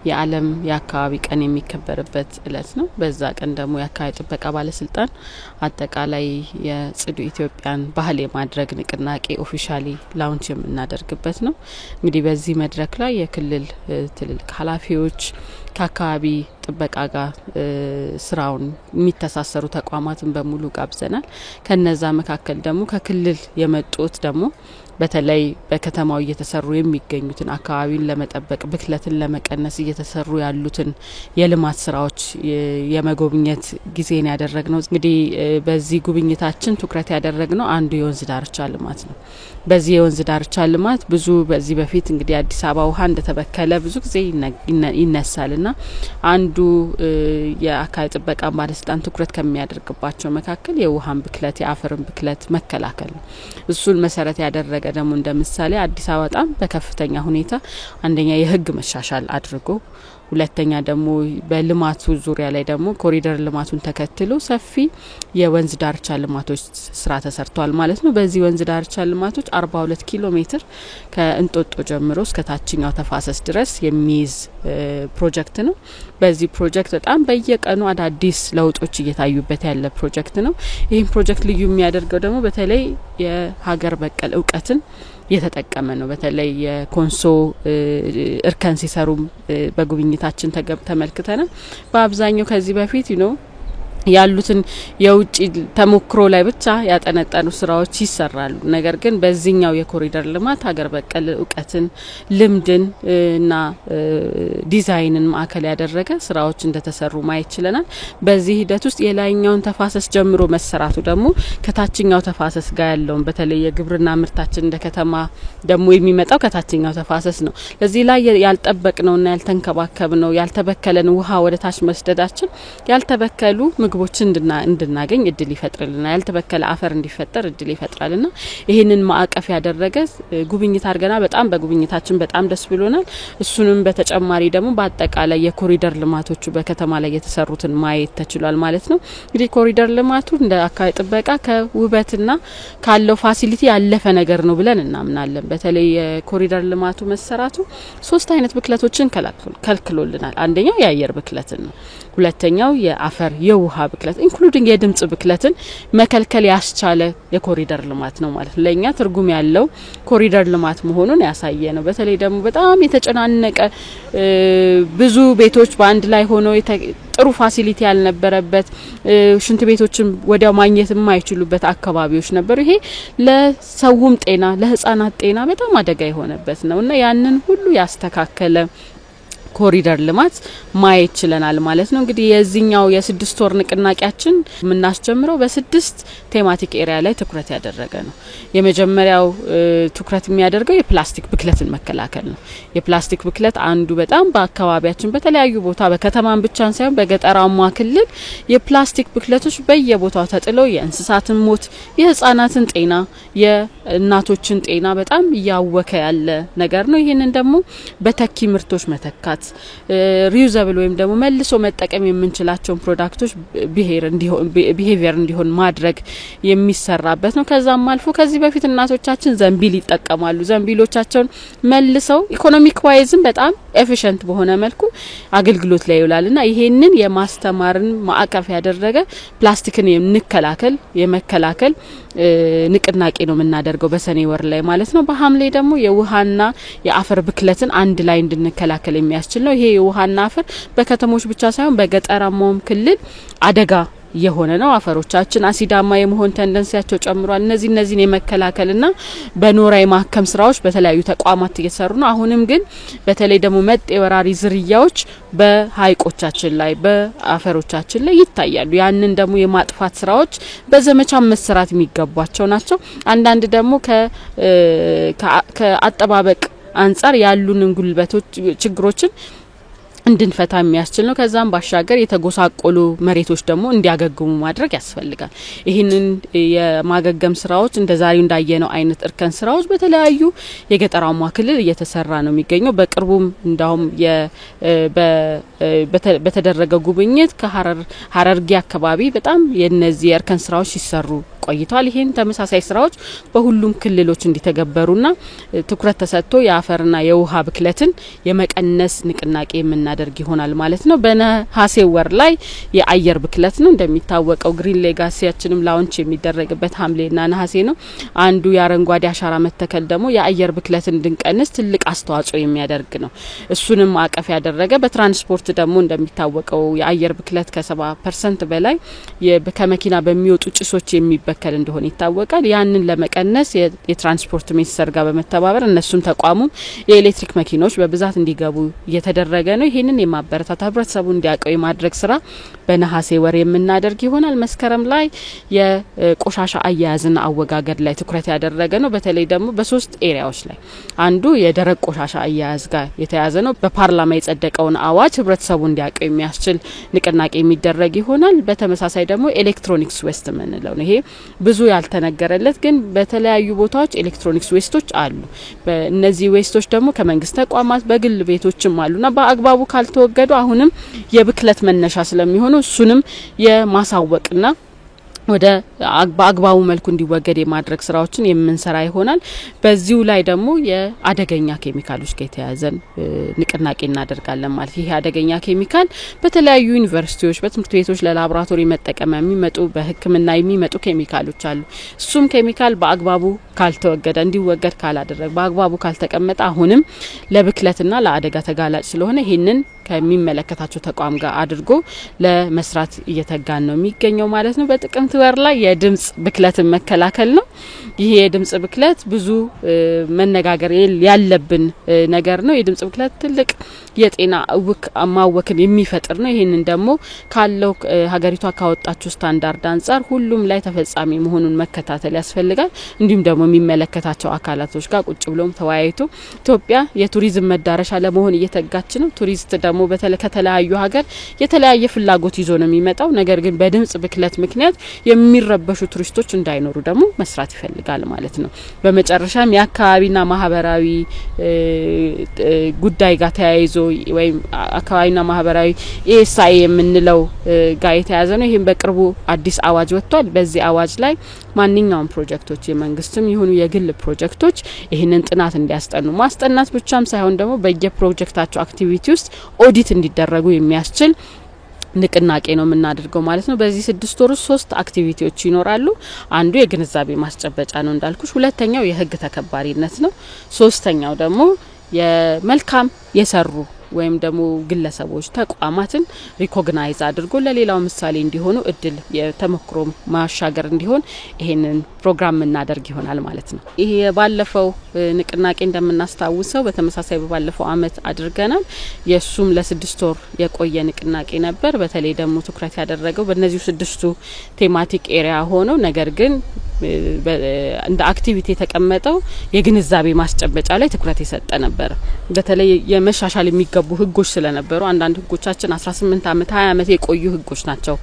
የዓለም የአካባቢ ቀን የሚከበርበት እለት ነው። በዛ ቀን ደግሞ የአካባቢ ጥበቃ ባለስልጣን አጠቃላይ የጽዱ ኢትዮጵያን ባህል የማድረግ ንቅናቄ ኦፊሻሊ ላውንች የምናደርግበት ነው። እንግዲህ በዚህ መድረክ ላይ የክልል ትልልቅ ኃላፊዎች ከአካባቢ ጥበቃ ጋር ስራውን የሚተሳሰሩ ተቋማትን በሙሉ ጋብዘናል። ከነዛ መካከል ደግሞ ከክልል የመጡት ደግሞ በተለይ በከተማው እየተሰሩ የሚገኙትን አካባቢን ለመጠበቅ ብክለትን ለመቀነስ እየተሰሩ ያሉትን የልማት ስራዎች የመጎብኘት ጊዜን ያደረግነው። እንግዲህ በዚህ ጉብኝታችን ትኩረት ያደረግነው አንዱ የወንዝ ዳርቻ ልማት ነው። በዚህ የወንዝ ዳርቻ ልማት ብዙ በዚህ በፊት እንግዲህ አዲስ አበባ ውሃ እንደተበከለ ብዙ ጊዜ ይነሳልና አንዱ የአካባቢ ጥበቃ ባለስልጣን ትኩረት ከሚያደርግባቸው መካከል የውሃን ብክለት የአፈርን ብክለት መከላከል ነው። እሱን መሰረት ያደረገ ደግሞ እንደምሳሌ አዲስ አበባ በጣም በከፍተኛ ሁኔታ አንደኛ የህግ መሻሻል አድርጎ ሁለተኛ ደግሞ በልማቱ ዙሪያ ላይ ደግሞ ኮሪደር ልማቱን ተከትሎ ሰፊ የወንዝ ዳርቻ ልማቶች ስራ ተሰርቷል ማለት ነው። በዚህ ወንዝ ዳርቻ ልማቶች 42 ኪሎ ሜትር ከእንጦጦ ጀምሮ እስከ ታችኛው ተፋሰስ ድረስ የሚይዝ ፕሮጀክት ነው። በዚህ ፕሮጀክት በጣም በየቀኑ አዳዲስ ለውጦች እየታዩበት ያለ ፕሮጀክት ነው። ይህን ፕሮጀክት ልዩ የሚያደርገው ደግሞ በተለይ የሀገር በቀል እውቀትን የተጠቀመ ነው። በተለይ የኮንሶ እርከን ሲሰሩ በጉብኝታችን ተመልክተናል። በአብዛኛው ከዚህ በፊት ያሉትን የውጭ ተሞክሮ ላይ ብቻ ያጠነጠኑ ስራዎች ይሰራሉ። ነገር ግን በዚህኛው የኮሪደር ልማት ሀገር በቀል እውቀትን ልምድን እና ዲዛይንን ማዕከል ያደረገ ስራዎች እንደተሰሩ ማየት ችለናል። በዚህ ሂደት ውስጥ የላይኛውን ተፋሰስ ጀምሮ መሰራቱ ደግሞ ከታችኛው ተፋሰስ ጋር ያለውን በተለይ የግብርና ምርታችን እንደ ከተማ ደግሞ የሚመጣው ከታችኛው ተፋሰስ ነው። ለዚህ ላይ ያልጠበቅነውና ያልተንከባከብነው ያልተበከለን ውሃ ወደ ታች መስደዳችን ያልተበከሉ ምግቦችን እንድናገኝ እድል ይፈጥርልናል። ያልተበከለ አፈር እንዲፈጠር እድል ይፈጥራልና ይሄንን ማዕቀፍ ያደረገ ጉብኝት አድርገና በጣም በጉብኝታችን በጣም ደስ ብሎናል። እሱንም በተጨማሪ ደግሞ በአጠቃላይ የኮሪደር ልማቶቹ በከተማ ላይ የተሰሩትን ማየት ተችሏል ማለት ነው። እንግዲህ ኮሪደር ልማቱ እንደ አካባቢ ጥበቃ ከውበትና ካለው ፋሲሊቲ ያለፈ ነገር ነው ብለን እናምናለን። በተለይ የኮሪደር ልማቱ መሰራቱ 3 አይነት ብክለቶችን ከልክሎልናል። አንደኛው የአየር ብክለትን ነው። ሁለተኛው የአፈር የውሃ ብክለት ኢንክሉዲንግ የድምጽ ብክለትን መከልከል ያስቻለ የኮሪደር ልማት ነው ማለት ነው። ለኛ ትርጉም ያለው ኮሪደር ልማት መሆኑን ያሳየ ነው። በተለይ ደግሞ በጣም የተጨናነቀ ብዙ ቤቶች በአንድ ላይ ሆኖ ጥሩ ፋሲሊቲ ያልነበረበት ሽንት ቤቶችን ወዲያው ማግኘት የማይችሉበት አካባቢዎች ነበሩ። ይሄ ለሰውም ጤና ለህፃናት ጤና በጣም አደጋ የሆነበት ነውና ያንን ሁሉ ያስተካከለ ኮሪደር ልማት ማየት ችለናል ማለት ነው። እንግዲህ የዚህኛው የ6 ወር ንቅናቄያችን የምናስጀምረው በ6 ቴማቲክ ኤሪያ ላይ ትኩረት ያደረገ ነው። የመጀመሪያው ትኩረት የሚያደርገው የፕላስቲክ ብክለትን መከላከል ነው። የፕላስቲክ ብክለት አንዱ በጣም በአካባቢያችን በተለያዩ ቦታ በከተማን ብቻ ሳይሆን በገጠራማ ክልል የፕላስቲክ ብክለቶች በየቦታው ተጥለው የእንስሳትን ሞት የህፃናትን ጤና የእናቶችን ጤና በጣም ያወከ ያለ ነገር ነው። ይሄንን ደግሞ በተኪ ምርቶች መተካት ሪዩዘብል ወይም ደግሞ መልሶ መጠቀም የምንችላቸው ፕሮዳክቶች ቢሄቪየር እንዲሆን ማድረግ የሚሰራበት ነው። ከዛም አልፎ ከዚህ በፊት እናቶቻችን ዘንቢል ይጠቀማሉ። ዘንቢሎቻቸውን መልሰው ኢኮኖሚክ ዋይዝም በጣም ኤፊሽንት በሆነ መልኩ አገልግሎት ላይ ይውላልና ይሄንን የማስተማርን ማዕቀፍ ያደረገ ፕላስቲክን የመከላከል ንቅናቄ ነው የምናደርገው በሰኔ ወር ላይ ማለት ነው። በሐምሌ ደግሞ የውሃና የአፈር ብክለትን አንድ ላይ እንድንከላከል የሚያስችል ነው። ይሄ የውሃና አፈር በከተሞች ብቻ ሳይሆን በገጠራማውም ክልል አደጋ የሆነ ነው። አፈሮቻችን አሲዳማ የመሆን ቴንደንሲያቸው ጨምሯል። እነዚህን የመከላከልና በኖራ የማከም ስራዎች በተለያዩ ተቋማት እየተሰሩ ነው። አሁንም ግን በተለይ ደግሞ መጤ ወራሪ ዝርያዎች በሃይቆቻችን ላይ በአፈሮቻችን ላይ ይታያሉ። ያንን ደግሞ የማጥፋት ስራዎች በዘመቻ መሰራት የሚገባቸው ናቸው። አንዳንድ ደግሞ ከአጠባበቅ አንፃር ያሉንን ጉልበቶች ችግሮችን እንድንፈታ የሚያስችል ነው። ከዛም ባሻገር የተጎሳቆሉ መሬቶች ደግሞ እንዲያገግሙ ማድረግ ያስፈልጋል። ይሄንን የማገገም ስራዎች እንደዛሬው እንዳየነው አይነት እርከን ስራዎች በተለያዩ የገጠራማ ክልል እየተሰራ ነው የሚገኘው። በቅርቡም እንዳውም በተደረገ ጉብኝት ከሐረርጌ አካባቢ በጣም የነዚህ እርከን ስራዎች ሲሰሩ ቆይቷል። ይሄን ተመሳሳይ ስራዎች በሁሉም ክልሎች እንዲተገበሩና ትኩረት ተሰጥቶ የአፈርና የውሃ ብክለትን የመቀነስ ንቅናቄ የምናደርግ ይሆናል ማለት ነው። በነሐሴ ወር ላይ የአየር ብክለት ነው እንደሚታወቀው ግሪን ሌጋሲያችንም ላውንች የሚደረግበት ሐምሌና ነሐሴ ነው። አንዱ የአረንጓዴ አሻራ መተከል ደግሞ የአየር ብክለትን እንድንቀንስ ትልቅ አስተዋጽኦ የሚያደርግ ነው። እሱንም አቀፍ ያደረገ በትራንስፖርት ደግሞ እንደሚታወቀው የአየር ብክለት ከ70% በላይ ከመኪና በሚወጡ ጭሶች የሚበከል እንደሆነ ይታወቃል። ያንን ለመቀነስ የትራንስፖርት ሚኒስቴር ጋር በመተባበር እነሱም ተቋሙም የኤሌክትሪክ መኪኖች በብዛት እንዲገቡ እየተደረገ ነው። ይሄንን የማበረታታ ህብረተሰቡ እንዲያቀው የማድረግ ስራ በነሐሴ ወር የምናደርግ ይሆናል። መስከረም ላይ የቆሻሻ አያያዝና አወጋገድ ላይ ትኩረት ያደረገ ነው። በተለይ ደግሞ በሶስት ኤሪያዎች ላይ አንዱ የደረቅ ቆሻሻ አያያዝ ጋር የተያዘ ነው። በፓርላማ የጸደቀውን አዋጅ ህብረተሰቡ እንዲያቀው የሚያስችል ንቅናቄ የሚደረግ ይሆናል። በተመሳሳይ ደግሞ ኤሌክትሮኒክስ ዌስት ምንለው ነው። ይሄ ብዙ ያልተነገረለት ግን በተለያዩ ቦታዎች ኤሌክትሮኒክስ ዌስቶች አሉ። በእነዚህ ዌስቶች ደግሞ ከመንግስት ተቋማት በግል ቤቶችም አሉና በአግባቡ ካልተወገዱ አሁንም የብክለት መነሻ ስለሚሆኑ እሱንም የማሳወቅና ወደ በአግባቡ መልኩ እንዲወገድ የማድረግ ስራዎችን የምንሰራ ይሆናል። በዚሁ ላይ ደግሞ የአደገኛ ኬሚካሎች ጋር የተያዘን ንቅናቄ እናደርጋለን ማለት ይሄ አደገኛ ኬሚካል በተለያዩ ዩኒቨርሲቲዎች በትምህርት ቤቶች ለላቦራቶሪ መጠቀሚያ የሚመጡ በህክምና የሚመጡ ኬሚካሎች አሉ። እሱም ኬሚካል በአግባቡ ካልተወገደ እንዲወገድ ካላደረገ በአግባቡ ካልተቀመጠ አሁንም ለብክለትና ለአደጋ ተጋላጭ ስለሆነ ይሄንን ከሚመለከታቸው ተቋም ጋር አድርጎ ለመስራት እየተጋን ነው የሚገኘው ማለት ነው። በጥቅምት ወር ላይ የድምጽ ብክለትን መከላከል ነው። ይሄ የድምጽ ብክለት ብዙ መነጋገር ያለብን ነገር ነው። የድምጽ ብክለት ትልቅ የጤና ማወክን የሚፈጥር ነው። ይሄንን ደግሞ ካለው ሀገሪቷ ካወጣችው ስታንዳርድ አንፃር ሁሉም ላይ ተፈጻሚ መሆኑን መከታተል ያስፈልጋል። እንዲሁም ደግሞ የሚመለከታቸው አካላቶች ጋር ቁጭ ብሎም ተወያይቶ ኢትዮጵያ የቱሪዝም መዳረሻ ለመሆን እየተጋች ነው። ቱሪስት ደግሞ ከተለያዩ ሀገር የተለያየ ፍላጎት ይዞ ነው የሚመጣው። ነገር ግን በድምጽ ብክለት ምክንያት የሚረበሹ ቱሪስቶች እንዳይኖሩ ደግሞ መስራት ይፈልጋል ማለት ነው። በመጨረሻም የአካባቢና ማህበራዊ ጉዳይ ጋር ተያይዞ ወይም አካባቢና ማህበራዊ ኤስአይ የምንለው ጋር የተያዘ ነው። ይሄን በቅርቡ አዲስ አዋጅ ወጥቷል። በዚህ አዋጅ ላይ ማንኛውም ፕሮጀክቶች የመንግስትም ይሁኑ የግል ፕሮጀክቶች ይሄንን ጥናት እንዲያስጠኑ ማስጠናት ብቻም ሳይሆን ደግሞ በየፕሮጀክታቸው አክቲቪቲ ውስጥ ኦዲት እንዲደረጉ የሚያስችል ንቅናቄ ነው የምናደርገው ማለት ነው። በዚህ 6 ወር 3 አክቲቪቲዎች ይኖራሉ። አንዱ የግንዛቤ ማስጨበጫ ነው እንዳልኩሽ፣ ሁለተኛው የህግ ተከባሪነት ነው፣ ሶስተኛው ደግሞ የመልካም የሰሩ ወይም ደግሞ ግለሰቦች ተቋማትን ሪኮግናይዝ አድርጎ ለሌላው ምሳሌ እንዲሆኑ እድል የተመክሮ ማሻገር እንዲሆን ይሄንን ፕሮግራም እናደርግ ይሆናል ማለት ነው። ይሄ ባለፈው ንቅናቄ እንደምናስታውሰው በተመሳሳይ ባለፈው አመት አድርገናል። የሱም ለ6 ወር የቆየ ንቅናቄ ነበር። በተለይ ደግሞ ትኩረት ያደረገው በእነዚህ 6ቱ ቴማቲክ ኤሪያ ሆነው ነገር ግን እንደ አክቲቪቲ የተቀመጠው የግንዛቤ ማስጨበጫ ላይ ትኩረት የሰጠ ነበር። በተለይ የመሻሻል የሚገቡ ህጎች ስለነበሩ አንዳንድ ህጎቻችን 18 አመት 20 አመት የቆዩ ህጎች ናቸው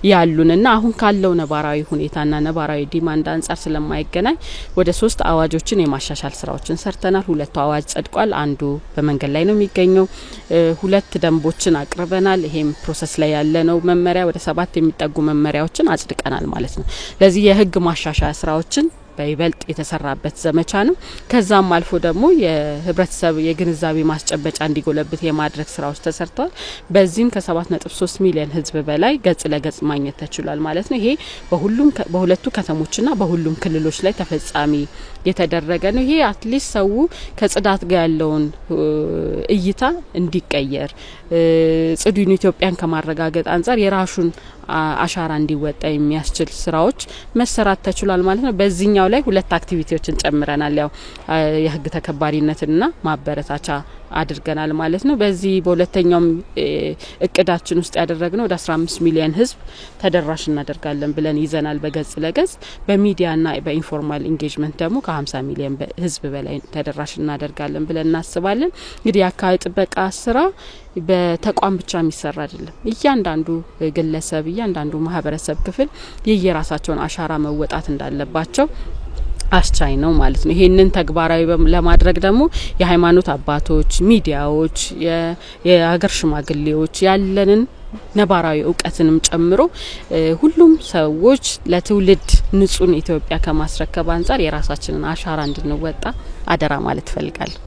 ያሉንና አሁን ካለው ነባራዊ ሁኔታና ነባራዊ ዲማንድ አንፃር ስለማይገናኝ ወደ 3 አዋጆችን የማሻሻል ስራዎችን ሰርተናል። 2 አዋጅ ጸድቋል፣ አንዱ በመንገድ ላይ ነው የሚገኘው። 2 ደንቦችን አቅርበናል። ይሄም ፕሮሰስ ላይ ያለ ነው። መመሪያ ወደ 7 የሚጠጉ መመሪያዎችን አጽድቀናል ማለት ነው። ለዚህ የህግ ማሻሻያ ስራዎችን በይበልጥ የተሰራበት ዘመቻ ነው። ከዛም አልፎ ደግሞ የህብረተሰብ የግንዛቤ ማስጨበጫ እንዲጎለብት የማድረግ ስራዎች ተሰርተዋል። በዚህም ከ7.3 ሚሊዮን ህዝብ በላይ ገጽ ለገጽ ማግኘት ተችሏል ማለት ነው። ይሄ በሁለቱ ከተሞችና በሁሉም ክልሎች ላይ ተፈጻሚ የተደረገ ነው። ይሄ አትሊስት ሰው ከጽዳት ጋር ያለውን እይታ እንዲቀየር ጽዱ ኢትዮጵያን ከማረጋገጥ አንፃር የራሱን አሻራ እንዲወጣ የሚያስችል ስራዎች መሰራት ተችሏል ማለት ነው። በዚህኛው ላይ 2 አክቲቪቲዎችን ጨምረናል። ያው የህግ ተከባሪነትና ማበረታቻ አድርገናል ማለት ነው። በዚህ በሁለተኛው እቅዳችን ውስጥ ያደረግነው ወደ 15 ሚሊዮን ህዝብ ተደራሽ እናደርጋለን ብለን ይዘናል በገጽ ለገጽ። በሚዲያና በኢንፎርማል ኢንጌጅመንት ደግሞ ከ50 ሚሊዮን ህዝብ በላይ ተደራሽ እናደርጋለን ብለን እናስባለን። እንግዲህ የአካባቢ ጥበቃ ስራ በተቋም ብቻ የሚሰራ አይደለም። እያንዳንዱ ግለሰብ እያንዳንዱ ማህበረሰብ ክፍል የየራሳቸውን አሻራ መወጣት እንዳለባቸው አስቻይ ነው ማለት ነው። ይሄንን ተግባራዊ ለማድረግ ደግሞ የሃይማኖት አባቶች፣ ሚዲያዎች፣ የሀገር ሽማግሌዎች ያለንን ነባራዊ እውቀትንም ጨምሮ ሁሉም ሰዎች ለትውልድ ንጹህ ኢትዮጵያ ከማስረከብ አንፃር የራሳችንን አሻራ እንድንወጣ አደራ ማለት ፈልጋለሁ።